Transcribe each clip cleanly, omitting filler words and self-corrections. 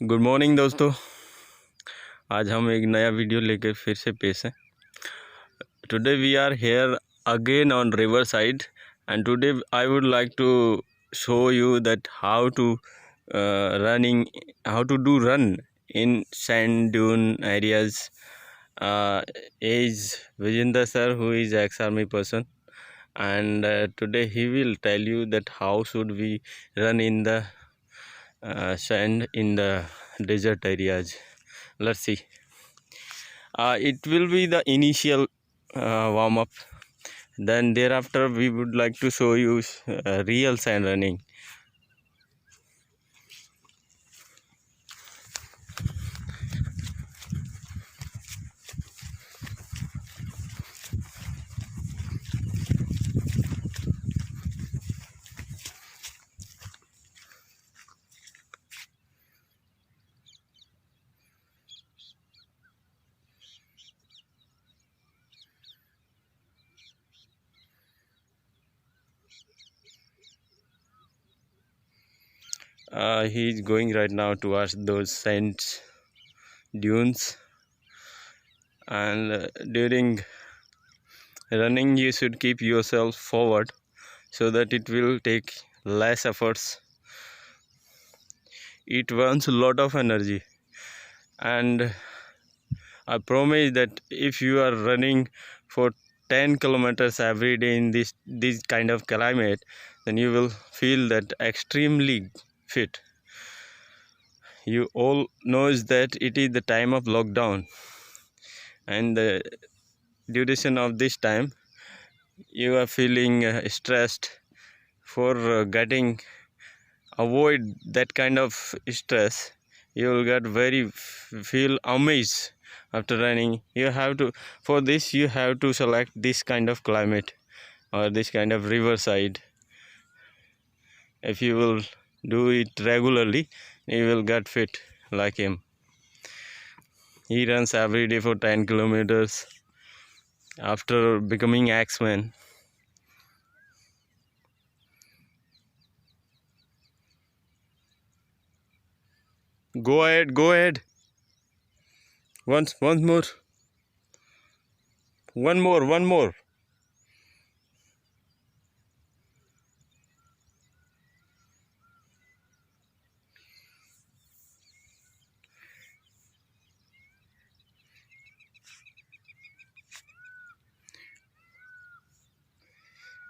Good morning दोस्तों। आज हम एक नया वीडियो लेकर फिर से पेश हैं। Today we are here again on river side and today I would like to show you that how to how to do run in sand dune areas. Is Vijender sir, who is ex-army person, and today he will tell you that how should we run in the sand in the desert areas. Let's see. It will be the initial warm up, then thereafter we would like to show you real sand running. He is going right now towards those sand dunes, and during running you should keep yourself forward so that it will take less efforts. It burns a lot of energy, and I promise that if you are running for 10 kilometers every day in this kind of climate, then you will feel that extremely fit. You all knows that it is the time of lockdown, and the duration of this time you are feeling stressed. For getting avoid that kind of stress, you will get very feel amazed after running. You have to, for this you have to select this kind of climate or this kind of riverside. If you will do it regularly, you will get fit like him. He runs every day for 10 kilometers after becoming X-Men. Go ahead, go ahead. Once more. One more.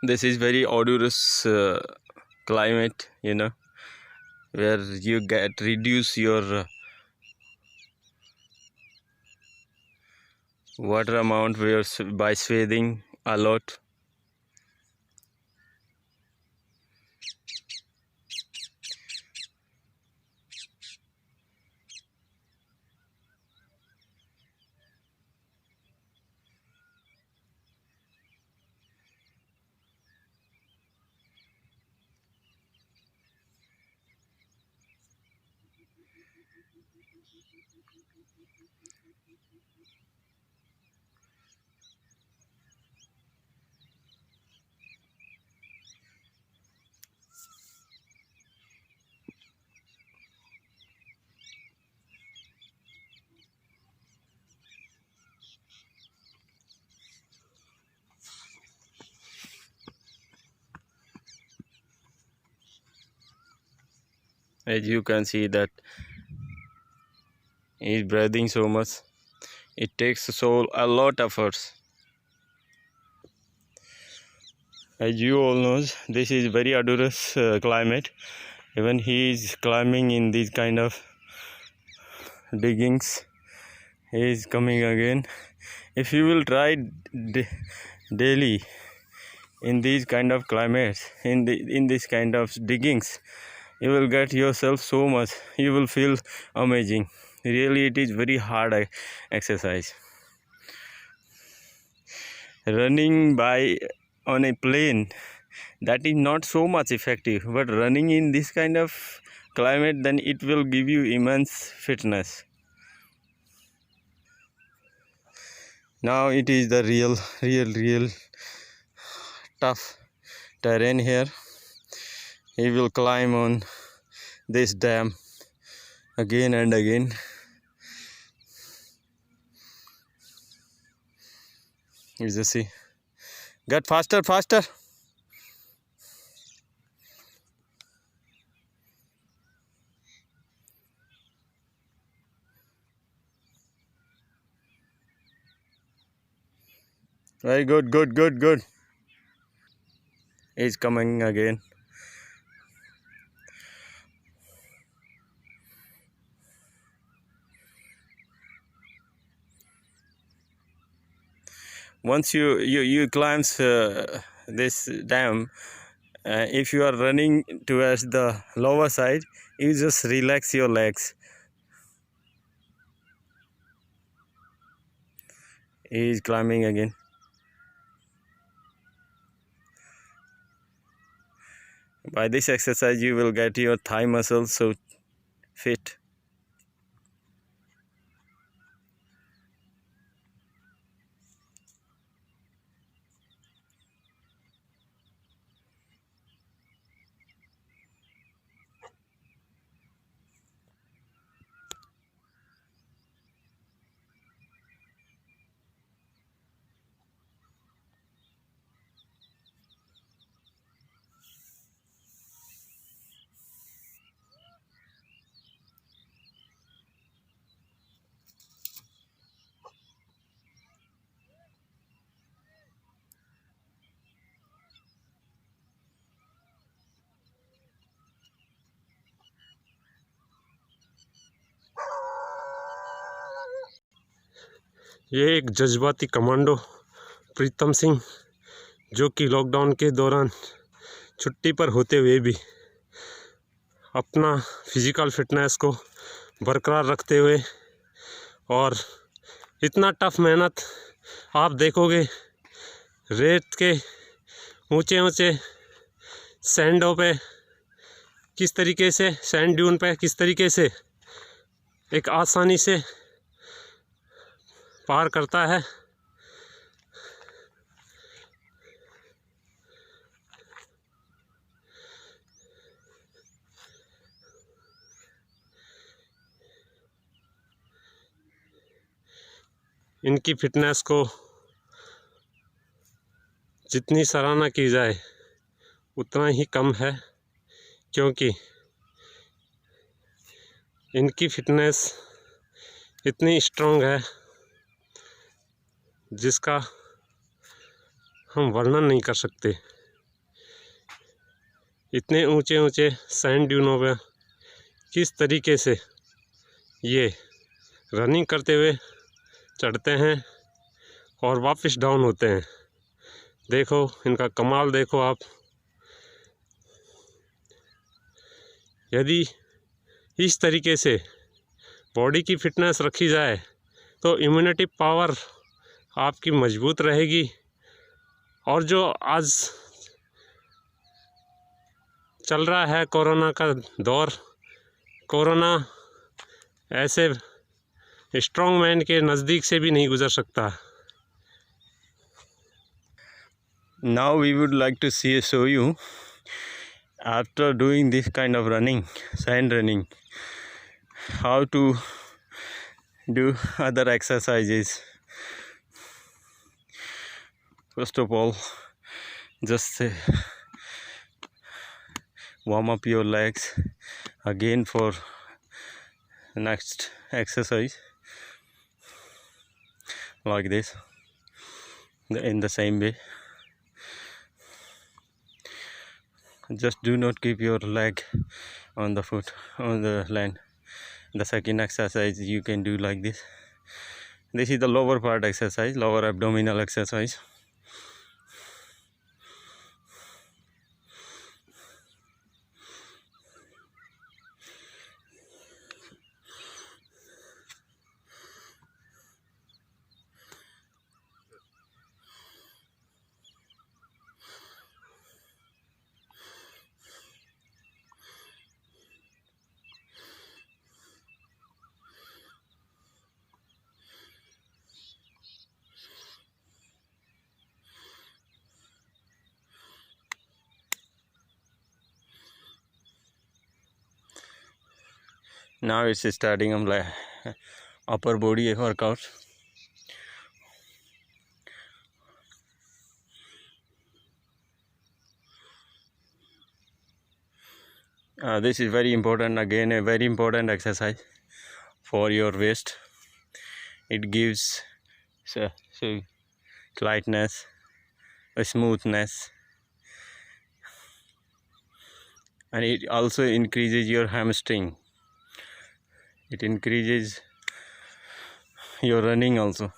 This is very odorous climate, where you get reduce your water amount by sweating a lot. As you can see that he's breathing so much. It takes a lot of efforts. As you all know, this is very odorous climate. Even he is climbing in these kind of diggings. He is coming again. If you will try daily in these kind of climates, in this kind of diggings, you will get yourself so much. You will feel amazing. Really, it is very hard exercise. Running by on a plane, that is not so much effective, but running in this kind of climate, then it will give you immense fitness. Now it is the real tough terrain here. He will climb on this dam again and again. You just see, get faster, faster. Very good, good, good, good. He's coming again. Once you climb this dam, if you are running towards the lower side, you just relax your legs. He is climbing again. By this exercise, you will get your thigh muscles so fit. ये एक जज्बाती commando Pritam Singh, जो कि lockdown के दौरान छुट्टी पर होते हुए भी अपना फिजिकल फिटनेस को बरकरार रखते हुए, और इतना टफ मेहनत आप देखोगे रेत के ऊंचे ऊंचे सैंडों पे किस तरीके से, सैंड ड्यून पे किस तरीके से एक आसानी से पार करता है। इनकी फिटनेस को जितनी सराहना की जाए उतना ही कम है, क्योंकि इनकी फिटनेस इतनी स्ट्रांग है जिसका हम वर्णन नहीं कर सकते। इतने ऊंचे ऊंचे सैंड ड्यूनों पर किस तरीके से ये रनिंग करते हुए चढ़ते हैं और वापस डाउन होते हैं। देखो इनका कमाल, देखो आप। यदि इस तरीके से बॉडी की फिटनेस रखी जाए तो इम्यूनिटी पावर आपकी मजबूत रहेगी। और जो आज चल रहा है कोरोना का दौर, कोरोना ऐसे स्ट्रॉन्ग मैन के नज़दीक से भी नहीं गुजर सकता। Now we would like to show you after doing this kind of running, sand running, how to do other exercises. First of all, just warm up your legs again for next exercise, like this, in the same way. Just do not keep your leg on the foot, on the land. The second exercise you can do like this. This is the lower part exercise, lower abdominal exercise. Now it's starting upper body workout. This is very important, again a very important exercise for your waist. It gives so lightness, a smoothness, and it also increases your hamstring. It increases your running also.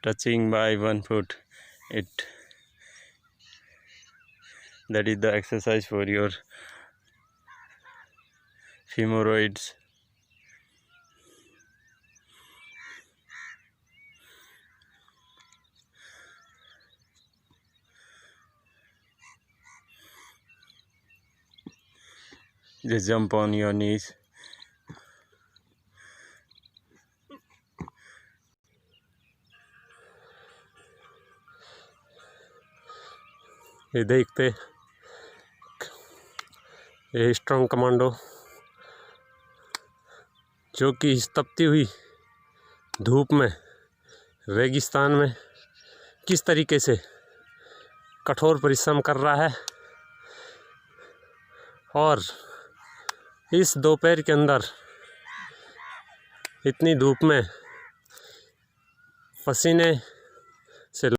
Touching by one foot, that is the exercise for your femoroids. Just jump on your knees. ये देखते ये strong commando जो कि इस तपती हुई धूप में रेगिस्तान में किस तरीके से कठोर परिश्रम कर रहा है, और इस दोपहर के अंदर इतनी धूप में पसीने से